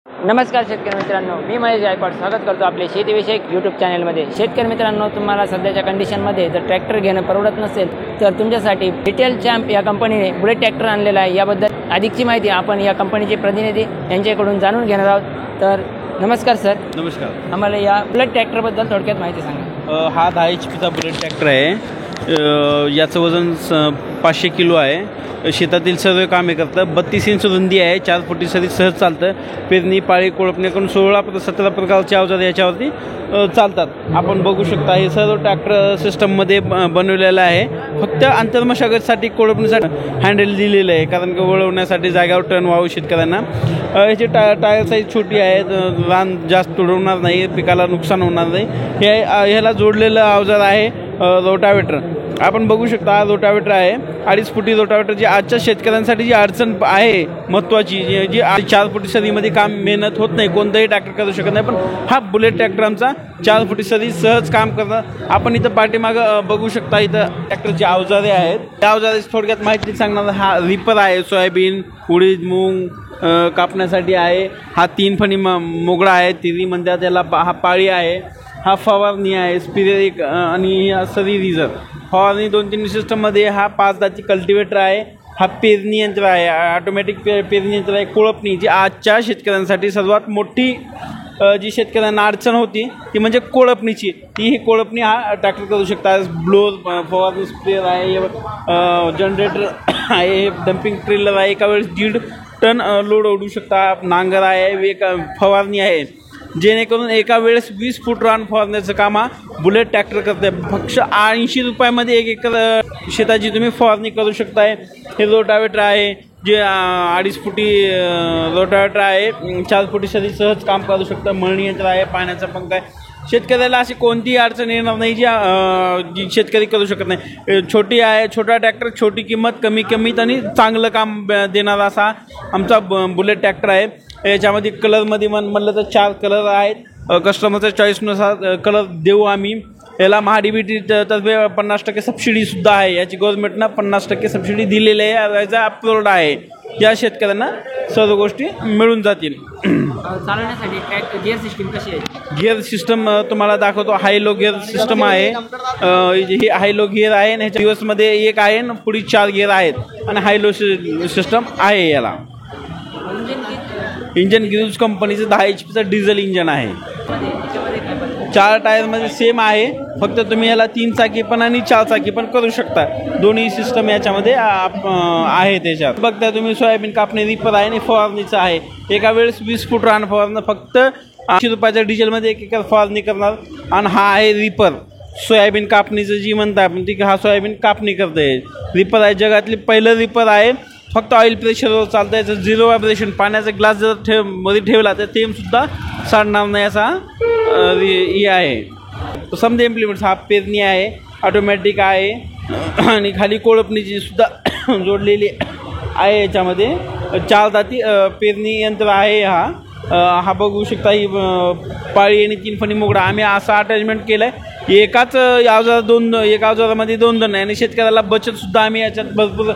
नमस्कार शेतकरी मित्रांनो, मी महेश गायकवाड स्वागत करतो आपले शेतीविषयक यूट्यूब चॅनलमध्ये। शेतकरी मित्रांनो, तुम्हाला सध्याच्या कंडिशनमध्ये जर ट्रॅक्टर घेणं परवडत नसेल तर तुमच्यासाठी डिटेल चॅम्प या कंपनीने बुलेट ट्रॅक्टर आणलेला आहे। याबद्दल अधिकची माहिती आपण या कंपनीचे प्रतिनिधी यांच्याकडून जाणून घेणार आहोत। तर नमस्कार सर। नमस्कार। आम्हाला या बुलेट ट्रॅक्टरबद्दल थोडक्यात माहिती सांगा। हा 10 HP बुलेट ट्रॅक्टर आहे। याचं वजन 500 किलो आहे। शेतातील सर्व कामे करतं। 32 इंच रुंदी आहे। 4 फुटी सरी सहज चालतं। पेरणी, पाळी, कोळपणे करून 17 प्रकारचे अवजार याच्यावरती चालतात। आपण बघू शकता हे सर्व ट्रॅक्टर सिस्टममध्ये बनवलेलं आहे। फक्त आंतरमशागतसाठी कोळपणीसाठी हँडल दिलेलं आहे, कारण की वळवण्यासाठी जागेवर टर्न व्हावं शेतकऱ्यांना। याची टायर साईज छोटी आहे, रान जास्त तुडवणार नाही, पिकाला नुकसान होणार नाही। ह्याला जोडलेलं अवजार आहे रोटावेटर। आपण बघू शकता हा रोटावेटर आहे। 2.5 फुटी रोटावेटर, जी आजच्या शेतकऱ्यांसाठी जी अडचण आहे महत्त्वाची, जी 4 फुटी सरीमध्ये काम मेहनत होत नाही, कोणताही ट्रॅक्टर करू शकत नाही, पण हा बुलेट ट्रॅक्टर आमचा 4 फुटी सरी सहज काम करतात। आपण इथं पाठीमागं बघू शकता, इथं ट्रॅक्टरची अवजारे आहेत। त्या अवजाराची थोडक्यात माहिती सांगणार। हा रिपर आहे, सोयाबीन, उडीद, मूग कापण्यासाठी आहे। हा 3 फणी मोगळा आहे, तिरी म्हणतात त्याला। हा पाळी आहे, हा फवारणी आहे, स्पिरिट आणि सरी रिझर फवारणी 2-3 सिस्टममध्ये। हा 5 दाती कल्टिवेटर आहे। हा पेरणी यंत्र आहे, ऑटोमॅटिक पेरणी यंत्र आहे। कोळपणी, जी आजच्या शेतकऱ्यांसाठी सर्वात मोठी जी शेतकऱ्यांना अडचण होती ती म्हणजे कोळपणीची, ती ही कोळपणी हा ट्रॅक्टर करू शकता। ब्लोअर, फवारणी स्प्रेअर आहे, जनरेटर आहे, डम्पिंग ट्रेलर आहे, एका वेळेस 1.5 टन लोड ओढू शकता। नांगर आहे, फवारणी आहे, जेणेकरून एका वेळेस 20 फूट रान फवारण्याचं काम हा बुलेट ट्रॅक्टर करते। फक्त 80 रुपयामध्ये 1 एकर शेताची तुम्ही फवारणी करू शकताय। हे रोटावेटर आहे, जे 2.5 फुटी रोटावेटर आहे, 4 फुटी सरी सहज काम करू शकतं। मळणी यंत्र आहे, पाण्याचा पंख आहे। शेतकऱ्याला अशी कोणतीही अडचण येणार नाही जी शेतकरी करू शकत नाही। छोटी आहे, छोटा ट्रॅक्टर, छोटी किंमत, कमी किंमत आणि चांगलं काम देणारा असा आमचा बुलेट ट्रॅक्टर आहे। याच्यामध्ये कलरमध्ये म्हणलं तर 4 कलर आहेत। कस्टमरच्या चॉईसनुसार कलर देऊ आम्ही। याला महाडीबीटी तर्फे 50% सबसिडीसुद्धा आहे। याची गव्हर्नमेंटनं 50% सबसिडी दिलेली आहे, याचा अप्रूव्ड आहे। या शेतकऱ्यांना सर्व गोष्टी मिळून जातील। चालवण्यासाठी ट्रॅक्टर गिअर सिस्टम कशी आहे? गिअर सिस्टम तुम्हाला दाखवतो। हाय लो गिअर सिस्टम आहे। ही हाय लो गिअर आहे आणि ह्याच्या दिवसमध्ये 1 आहे आणि पुढे 4 गिअर आहेत आणि हाय लो सिस्टम आहे। याला इंजन गिरूज कंपनीचं 10 HP डिझेल इंजन आहे। 4 टायरमध्ये सेम आहे, फक्त तुम्ही याला 3 चाकी पण आणि 4 चाकी पण करू शकता। दोन्ही सिस्टम याच्यामध्ये आहे। त्याच्यात बघता तुम्ही सोयाबीन कापणी रिपर आहे आणि फवारणीचं आहे। एका वेळेस 20 फूट रान फवारणं, फक्त 80 रुपयाच्या डिझेलमध्ये 1 एकर फवारणी करणार। आणि हा आहे रिपर, सोयाबीन कापणीचं जी म्हणता आपण, ती हा सोयाबीन कापणी करते। रिपर आहे, जगातली पहिलं रिपर आहे। फक्त ऑइल प्रेशरवर चालतं। याचं 0 व्हायब्रेशन, पाण्याचा ग्लास जर मध्ये ठेवला तर थेंबसुद्धा सांडणार नाही असा हे आहे। समजा इम्प्लिमेंट्स, हा पेरणी आहे, ऑटोमॅटिक आहे आणि खाली कोळपणीची सुद्धा जोडलेली आहे। याच्यामध्ये 4 दाती पेरणी यंत्र आहे। हा बघू शकता, ही पाळी आणि 3 फणी मोगडा आम्ही असं अटॅचमेंट केलं आहे। एकाच अवजार एका अवजारामध्ये 2 आहे आणि शेतकऱ्याला बचतसुद्धा आम्ही याच्यात भरपूर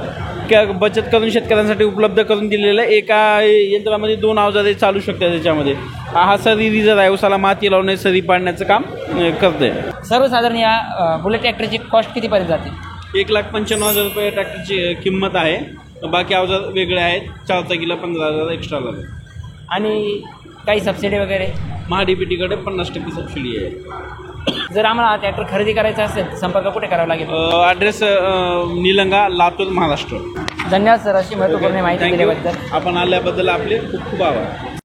बचत करून शेतकऱ्यांसाठी उपलब्ध करून दिलेलं आहे। एका यंत्रामध्ये 2 अवजारे चालू शकतात। त्याच्यामध्ये हा सरी रिझर आहे, उसाला माती लावणे, सरी पाडण्याचं काम करते। सर्वसाधारण या बुलेट ट्रॅक्टरची कॉस्ट कितीपर्यंत जाते? 1,95,000 रुपये ट्रॅक्टरची किंमत आहे। बाकी अवजार वेगळे आहेत। 4 चाकीला 15,000 एक्स्ट्रा लागेल। आणि काही सबसिडी वगैरे? महाडीबीटीकडे 50% सबसिडी आहे। जर आम्हाला ट्रॅक्टर खरेदी करायचा असेल तर संपर्क कुठे करावा लागेल? ॲड्रेस निलंगा, लातूर, महाराष्ट्र। धन्यवाद सर, अशी महत्त्वपूर्ण माहिती दिल्याबद्दल। आपण आल्याबद्दल आपले खूप खूप आभार।